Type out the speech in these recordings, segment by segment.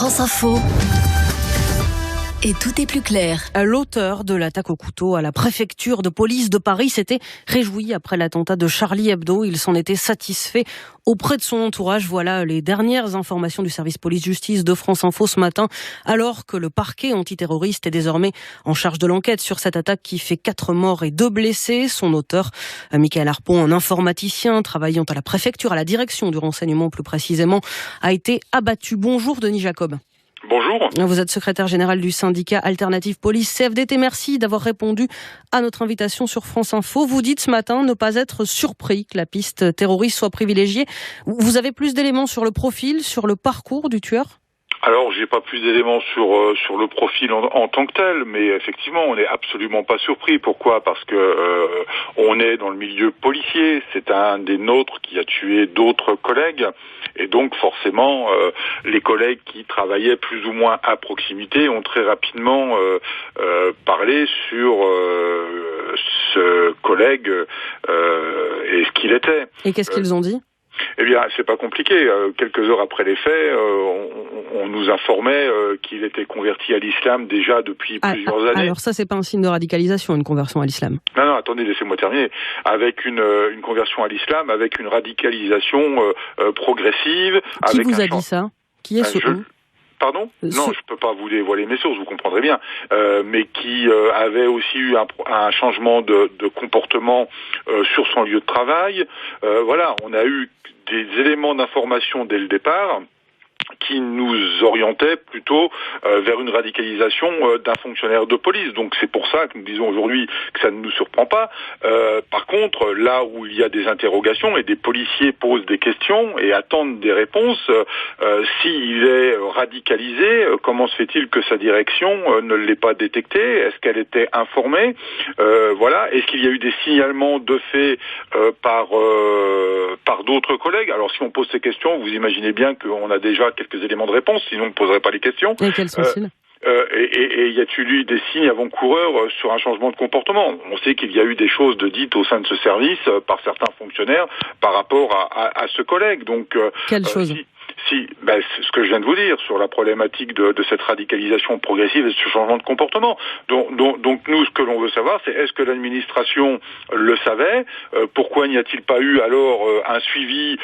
France Info. Et tout est plus clair. L'auteur de l'attaque au couteau à la préfecture de police de Paris s'était réjoui après l'attentat de Charlie Hebdo. Il s'en était satisfait auprès de son entourage. Voilà les dernières informations du service police-justice de France Info ce matin, alors que le parquet antiterroriste est désormais en charge de l'enquête sur cette attaque qui fait 4 morts et 2 blessés. Son auteur, Michael Harpon, un informaticien travaillant à la préfecture, à la direction du renseignement plus précisément, a été abattu. Bonjour Denis Jacob. Bonjour. Vous êtes secrétaire général du syndicat Alternative Police CFDT. Merci d'avoir répondu à notre invitation sur France Info. Vous dites ce matin ne pas être surpris que la piste terroriste soit privilégiée. Vous avez plus d'éléments sur le profil, sur le parcours du tueur ? Alors, j'ai pas plus d'éléments sur le profil en tant que tel, mais effectivement, on n'est absolument pas surpris. Pourquoi ? Parce que on est dans le milieu policier. C'est un des nôtres qui a tué d'autres collègues, et donc forcément, les collègues qui travaillaient plus ou moins à proximité ont très rapidement parlé sur ce collègue et ce qu'il était. Et qu'est-ce qu'ils ont dit ? Eh bien, c'est pas compliqué. Quelques heures après les faits, on nous informait qu'il était converti à l'islam déjà depuis plusieurs années. Alors ça, c'est pas un signe de radicalisation, une conversion à l'islam. Non, attendez, laissez-moi terminer. Avec une conversion à l'islam, avec une radicalisation progressive. Qui vous a dit ça ? Qui est ce homme ? Pardon ? Non, je peux pas vous dévoiler mes sources, vous comprendrez bien. Mais qui avait aussi eu un changement de comportement sur son lieu de travail. Voilà, on a eu des éléments d'information dès le départ qui nous orientait plutôt vers une radicalisation d'un fonctionnaire de police. Donc c'est pour ça que nous disons aujourd'hui que ça ne nous surprend pas. Par contre, là où il y a des interrogations et des policiers posent des questions et attendent des réponses, s'il est radicalisé, comment se fait-il que sa direction ne l'ait pas détecté ? Est-ce qu'elle était informée ? Voilà. Est-ce qu'il y a eu des signalements de faits par d'autres collègues ? Alors si on pose ces questions, vous imaginez bien qu'on a déjà quelques éléments de réponse, sinon on ne poserait pas les questions. Et quels sont-ils ? Et y a-t-il eu des signes avant-coureurs sur un changement de comportement ? On sait qu'il y a eu des choses dites au sein de ce service par certains fonctionnaires par rapport à ce collègue. Donc, quelles choses ? C'est ce que je viens de vous dire sur la problématique de cette radicalisation progressive et de ce changement de comportement. Donc nous, ce que l'on veut savoir, c'est est-ce que l'administration le savait ? Pourquoi n'y a-t-il pas eu alors un suivi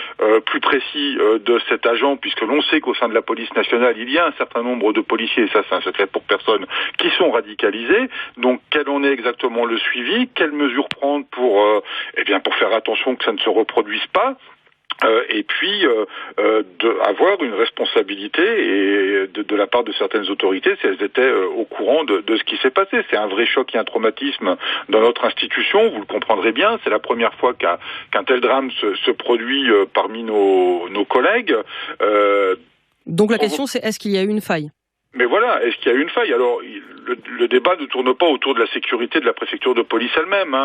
plus précis de cet agent, puisque l'on sait qu'au sein de la police nationale, il y a un certain nombre de policiers, et ça c'est un secret pour personne, qui sont radicalisés. Donc quel en est exactement le suivi ? Quelles mesures prendre pour faire attention que ça ne se reproduise pas ? Et puis avoir une responsabilité et de la part de certaines autorités si elles étaient au courant de ce qui s'est passé. C'est un vrai choc et un traumatisme dans notre institution, vous le comprendrez bien. C'est la première fois qu'un tel drame se produit parmi nos collègues. Donc la question c'est, est-ce qu'il y a eu une faille ? Mais voilà, est-ce qu'il y a eu une faille ? Alors, le débat ne tourne pas autour de la sécurité de la préfecture de police elle-même.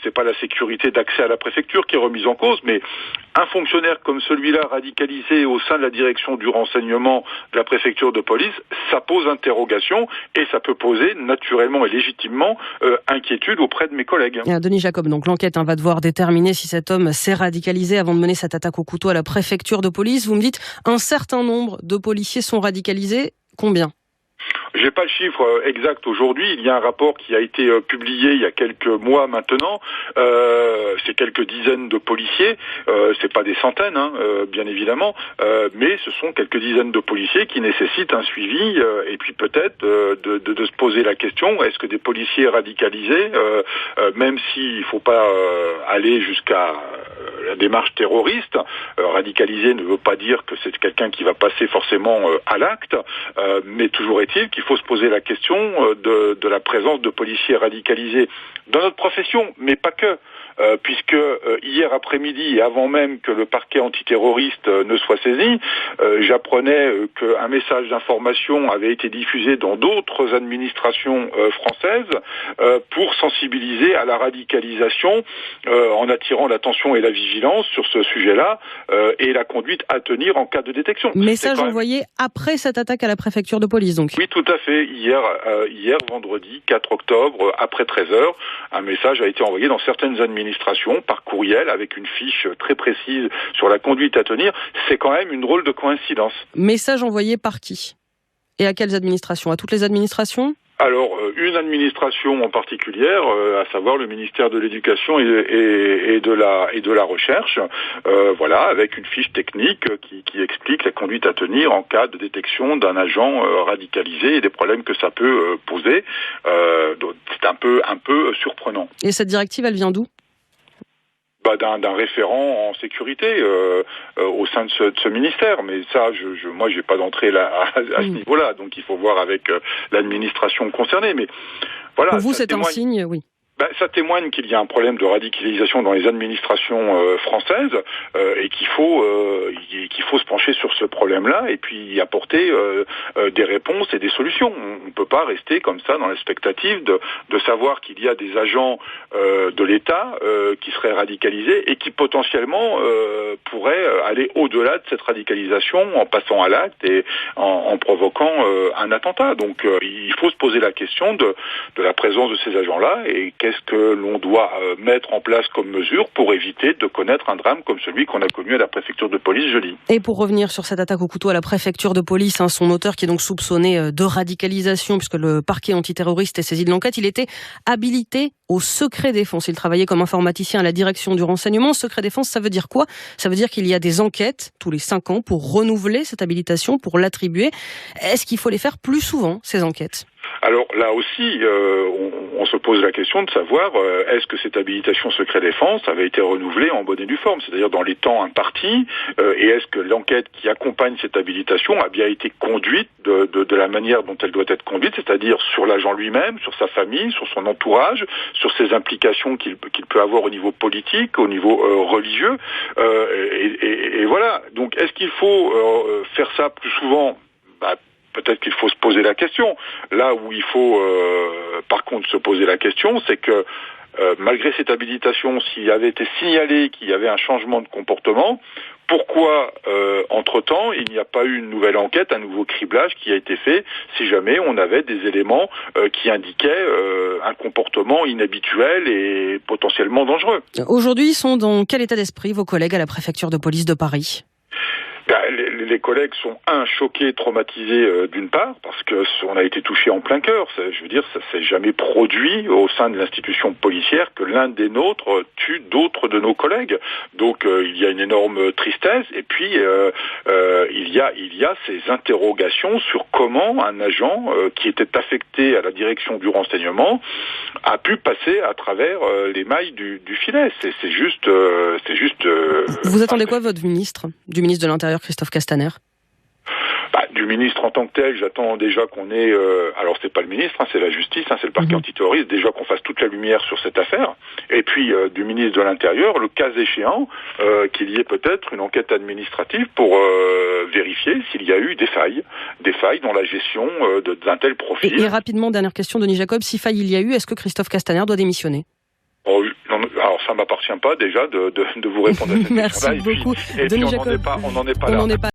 C'est pas la sécurité d'accès à la préfecture qui est remise en cause, mais un fonctionnaire comme celui-là, radicalisé au sein de la direction du renseignement de la préfecture de police, ça pose interrogation et ça peut poser naturellement et légitimement inquiétude auprès de mes collègues. Denis Jacob, donc l'enquête va devoir déterminer si cet homme s'est radicalisé avant de mener cette attaque au couteau à la préfecture de police. Vous me dites un certain nombre de policiers sont radicalisés. Combien ? J'ai pas le chiffre exact aujourd'hui. Il y a un rapport qui a été publié il y a quelques mois maintenant. C'est quelques dizaines de policiers. C'est pas des centaines, bien évidemment, mais ce sont quelques dizaines de policiers qui nécessitent un suivi et puis peut-être de se poser la question est-ce que des policiers radicalisés, même s'il faut pas aller jusqu'à la démarche terroriste, radicalisé ne veut pas dire que c'est quelqu'un qui va passer forcément à l'acte, mais toujours est-il qu'il faut se poser la question de la présence de policiers radicalisés dans notre profession, mais pas que. Puisque hier après-midi et avant même que le parquet antiterroriste ne soit saisi, j'apprenais qu'un message d'information avait été diffusé dans d'autres administrations françaises pour sensibiliser à la radicalisation en attirant l'attention et la vigilance sur ce sujet-là et la conduite à tenir en cas de détection. Message envoyé après cette attaque à la préfecture de police, donc. Oui, tout à fait. Hier vendredi 4 octobre, après 13h, un message a été envoyé dans certaines administrations administrations par courriel avec une fiche très précise sur la conduite à tenir. C'est quand même une drôle de coïncidence. Message envoyé par qui ? Et à quelles administrations ? À toutes les administrations ? Alors, une administration en particulier, à savoir le ministère de l'Éducation et de la Recherche, voilà, avec une fiche technique qui explique la conduite à tenir en cas de détection d'un agent radicalisé et des problèmes que ça peut poser. Donc c'est un peu surprenant. Et cette directive, elle vient d'où ? D'un référent en sécurité au sein de ce ministère, mais ça, moi, j'ai pas d'entrée là à ce niveau-là, donc il faut voir avec l'administration concernée. Mais voilà. Pour vous, c'est un signe, oui. Ça témoigne qu'il y a un problème de radicalisation dans les administrations françaises et qu'il faut se pencher sur ce problème-là et puis y apporter des réponses et des solutions. On ne peut pas rester comme ça dans l'expectative de savoir qu'il y a des agents de l'État qui seraient radicalisés et qui potentiellement pourraient aller au-delà de cette radicalisation en passant à l'acte et en provoquant un attentat. Donc il faut se poser la question de la présence de ces agents-là et qu'est-ce que l'on doit mettre en place comme mesure pour éviter de connaître un drame comme celui qu'on a connu à la préfecture de police jeudi. Et pour revenir sur cette attaque au couteau à la préfecture de police, son auteur qui est donc soupçonné de radicalisation puisque le parquet antiterroriste est saisi de l'enquête, il était habilité au secret défense. Il travaillait comme informaticien à la direction du renseignement. Secret défense, ça veut dire quoi ? Ça veut dire qu'il y a des enquêtes tous les 5 ans pour renouveler cette habilitation, pour l'attribuer. Est-ce qu'il faut les faire plus souvent, ces enquêtes ? Alors là aussi, on se pose la question de savoir est-ce que cette habilitation secret défense avait été renouvelée en bonne et due forme, c'est-à-dire dans les temps impartis, et est-ce que l'enquête qui accompagne cette habilitation a bien été conduite de la manière dont elle doit être conduite, c'est-à-dire sur l'agent lui-même, sur sa famille, sur son entourage, sur ses implications qu'il peut avoir au niveau politique, au niveau religieux, et voilà. Donc est-ce qu'il faut faire ça plus souvent ? Peut-être qu'il faut se poser la question. Là où il faut, par contre, se poser la question, c'est que malgré cette habilitation, s'il avait été signalé qu'il y avait un changement de comportement, pourquoi, entre-temps, il n'y a pas eu une nouvelle enquête, un nouveau criblage qui a été fait, si jamais on avait des éléments qui indiquaient un comportement inhabituel et potentiellement dangereux. Aujourd'hui, ils sont dans quel état d'esprit, vos collègues à la préfecture de police de Paris ? Les collègues sont choqués, traumatisés d'une part parce que on a été touché en plein cœur. Je veux dire, ça s'est jamais produit au sein de l'institution policière que l'un des nôtres tue d'autres de nos collègues. Donc il y a une énorme tristesse et puis il y a ces interrogations sur comment un agent qui était affecté à la direction du renseignement a pu passer à travers les mailles du filet. C'est juste. Vous attendez quoi, votre ministre, du ministre de l'Intérieur, Christophe Castaner ? Du ministre en tant que tel, j'attends déjà qu'on ait... alors c'est pas le ministre, c'est la justice, c'est le parquet antiterroriste, déjà qu'on fasse toute la lumière sur cette affaire. Et puis du ministre de l'Intérieur, le cas échéant, qu'il y ait peut-être une enquête administrative pour vérifier s'il y a eu des failles dans la gestion d'un tel profil. Et rapidement, dernière question, Denis Jacob, si faille il y a eu, est-ce que Christophe Castaner doit démissionner ? Alors ça m'appartient pas déjà de vous répondre à cette question-là. Merci beaucoup. Et puis on n'en est pas là.